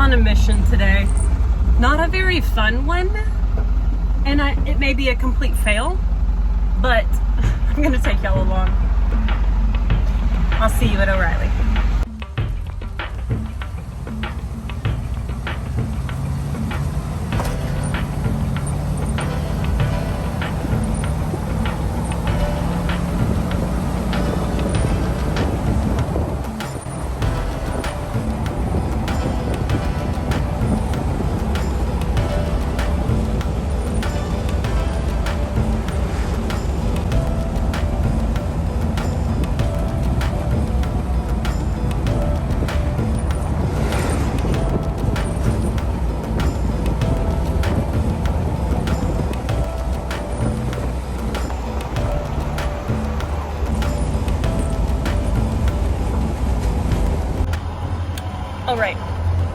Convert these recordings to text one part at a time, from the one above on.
on a mission today. Not a very fun one, and it may be a complete fail, but I'm gonna take y'all along. I'll see you at O'Reilly. All right,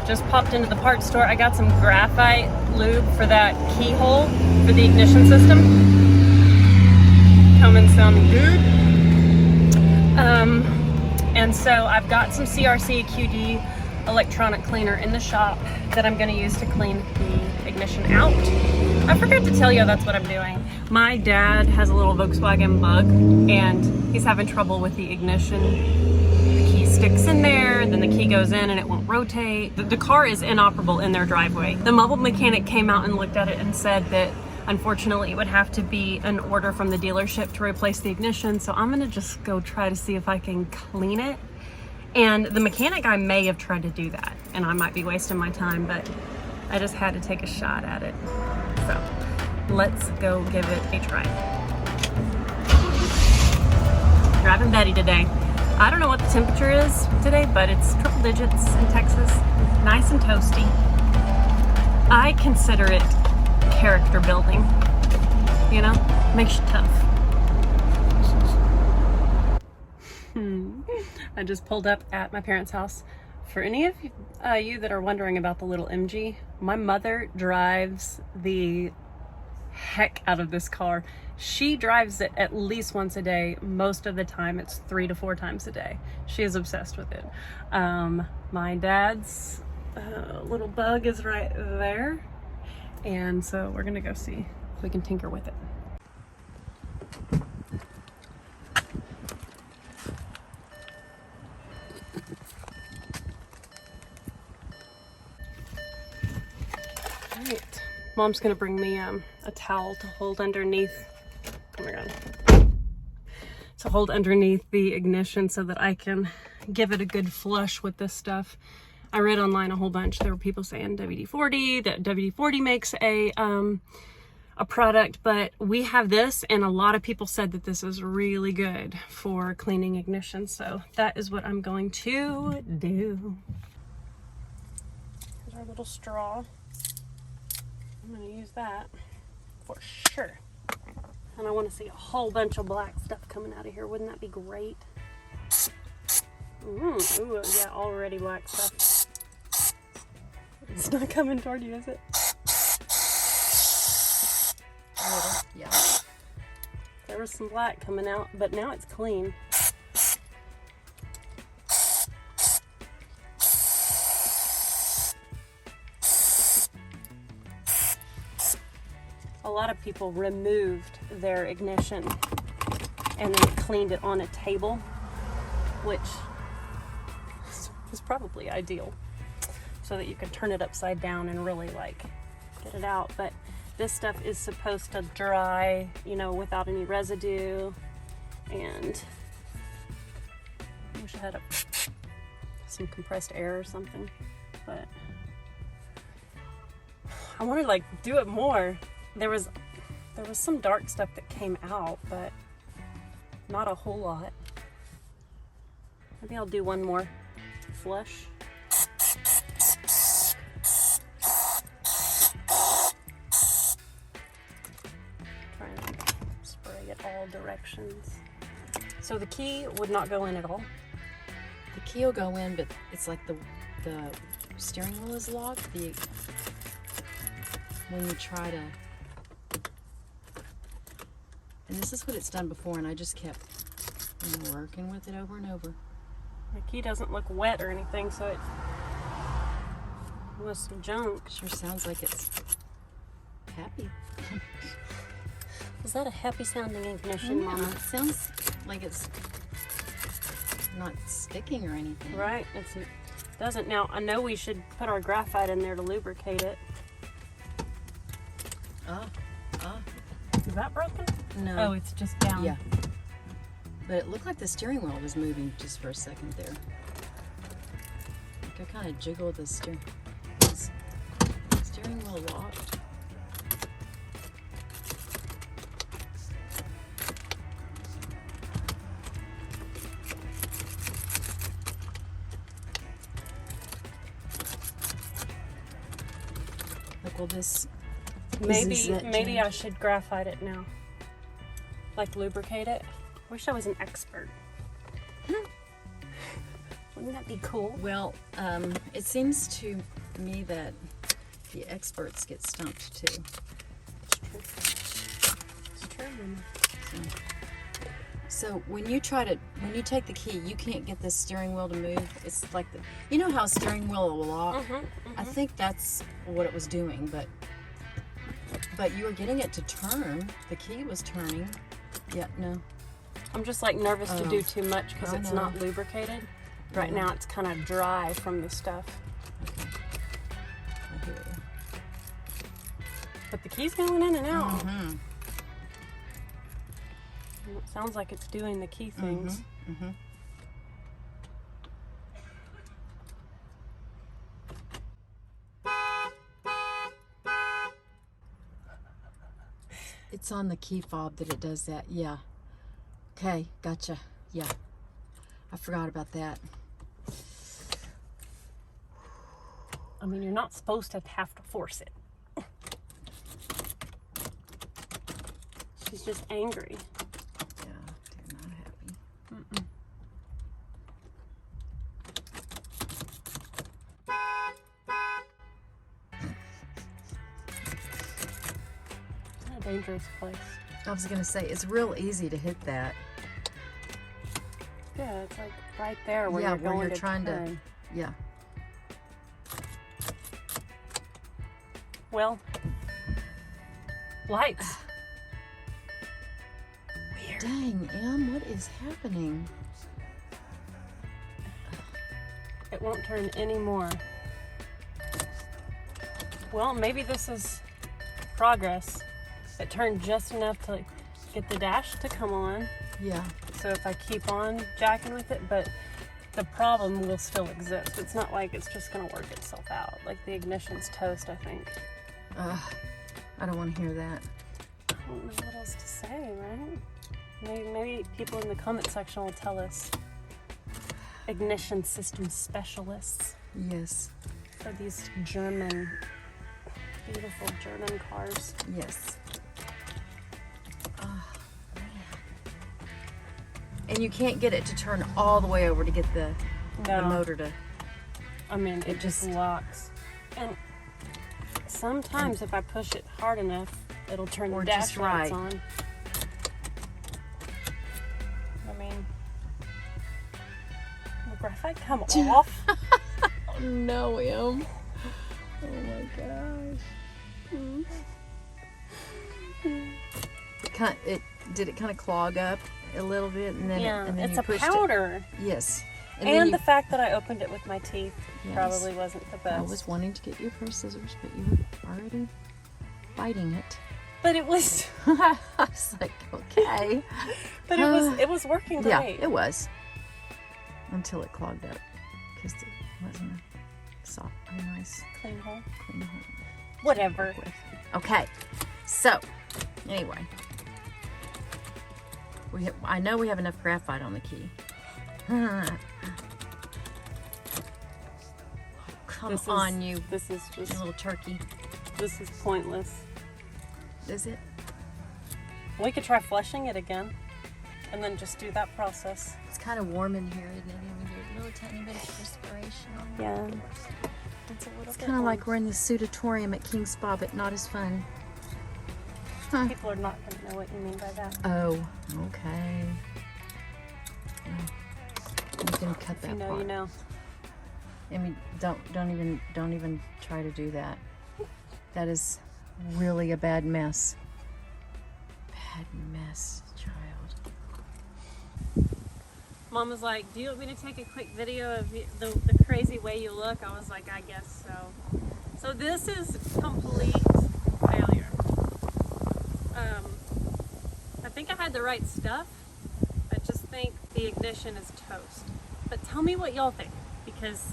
just popped into the parts store. I got some graphite lube for that keyhole for the ignition system. Coming sounding good. And so I've got some CRC QD electronic cleaner in the shop that I'm gonna use to clean the ignition out. I forgot to tell you that's what I'm doing. My dad has a little Volkswagen Bug and he's having trouble with the ignition. Sticks in there, then the key goes in and it won't rotate. The car is inoperable in their driveway. The mobile mechanic came out and looked at it and said that unfortunately it would have to be an order from the dealership to replace the ignition. So I'm gonna just go try to see if I can clean it. And the mechanic guy may have tried to do that and I might be wasting my time, but I just had to take a shot at it. So let's go give it a try. Driving Betty today. I don't know what the temperature is today, but it's triple digits in Texas. Nice and toasty. I consider it character building. You know, makes you tough. I just pulled up at my parents' house. For any of you that are wondering about the little MG, my mother drives the heck out of this car. She drives it at least once a day. Most of the time it's 3 to 4 times a day. She is obsessed with it. My dad's little Bug is right there, and so we're gonna go see if we can tinker with it. All right, Mom's gonna bring me a towel to hold underneath. Oh my God. To hold underneath the ignition so that I can give it a good flush with this stuff. I read online a whole bunch. There were people saying WD-40, that WD-40 makes a product, but we have this and a lot of people said that this is really good for cleaning ignition. So that is what I'm going to do. Here's our little straw. I'm gonna use that for sure. And I want to see a whole bunch of black stuff coming out of here. Wouldn't that be great? Ooh, yeah, already black stuff. It's not coming toward you, is it? A little, yeah. There was some black coming out, but now it's clean. A lot of people removed their ignition and then cleaned it on a table, which is probably ideal so that you can turn it upside down and really like get it out. But this stuff is supposed to dry, you know, without any residue. And I wish I had some compressed air or something, but I want to like do it more. There was some dark stuff that came out, but not a whole lot. Maybe I'll do one more flush. Try and spray it all directions. So the key would not go in at all? The key will go in, but it's like the steering wheel is locked. When you try to... And this is what it's done before, and I just kept working with it over and over. The key doesn't look wet or anything, so it with some junk. Sure sounds like it's happy. Is that a happy sounding ignition, Mama? It sounds like it's not sticking or anything. Right, it doesn't. Now, I know we should put our graphite in there to lubricate it. Is that broken? No. Oh, it's just down. Yeah. But it looked like the steering wheel was moving just for a second there. Like I kind of jiggled the steering wheel locked. Like, will this... Maybe I should graphite it now. Like lubricate it. Wish I was an expert. Wouldn't that be cool? Well, it seems to me that the experts get stumped too. It's true. It's true, Mama. So when you take the key, you can't get the steering wheel to move. It's like you know how a steering wheel will lock? I think that's what it was doing, but you were getting it to turn. The key was turning. Yeah, no. I'm just like nervous to do too much because it's not lubricated. Right now it's kind of dry from the stuff. Okay. I hear you. But the key's going in and out. And it sounds like it's doing the key things. It's on the key fob that it does that. Yeah. Okay, gotcha. Yeah. I forgot about that. I mean, you're not supposed to have to force it. She's just angry. Yeah, they're not happy. It's a dangerous place. I was gonna say, it's real easy to hit that. Yeah, it's like right there where you're going to trying turn. to. Yeah. Well, lights. Weird. Dang, Em, what is happening? It won't turn anymore. Well, maybe this is progress. It turned just enough to get the dash to come on. Yeah. So if I keep on jacking with it, but the problem will still exist. It's not like it's just gonna work itself out. Like the ignition's toast, I think. I don't want to hear that. I don't know what else to say, right? Maybe people in the comment section will tell us. Ignition system specialists Yes. for these German, beautiful German cars. Yes. And you can't get it to turn all the way over to get the motor to... I mean, it just locks. And sometimes if I push it hard enough, it'll turn the dash lights on. I mean, will graphite come off? Oh no, Em. Oh my gosh. Did it kind of clog up a little bit, and then it's you a pushed powder. It. Yes. And the fact that I opened it with my teeth probably wasn't the best. I was wanting to get you a pair of scissors, but you were already biting it. But it was. I was like, okay. But it was working great. Yeah, it was. Until it clogged up, because it wasn't a nice Clean hole. clean hole. Whatever. Okay, so anyway, I know we have enough graphite on the key. Come on, you. This is just You little turkey. This is pointless. Is it? We could try flushing it again, and then just do that process. It's kind of warm in here, isn't it? I mean, there's a little tiny bit of perspiration on it. Yeah. It's a little It's bit kind of warm. like we're in the sudatorium at King's Spa, but not as fun. Huh. People are not going to know what you mean by that. Oh, okay. Well, you can cut If that you know, part. you know. I mean, don't even try to do that. That is really a bad mess. Bad mess, child. Mom was like, do you want me to take a quick video of the crazy way you look? I was like, I guess so. So this is complete failure. I think I had the right stuff. I just think the ignition is toast. But tell me what y'all think, because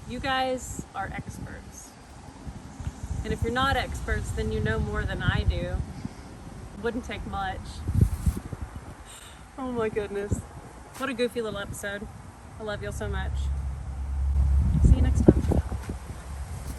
you guys are experts. And if you're not experts, then you know more than I do. Wouldn't take much. Oh my goodness. What a goofy little episode. I love y'all so much.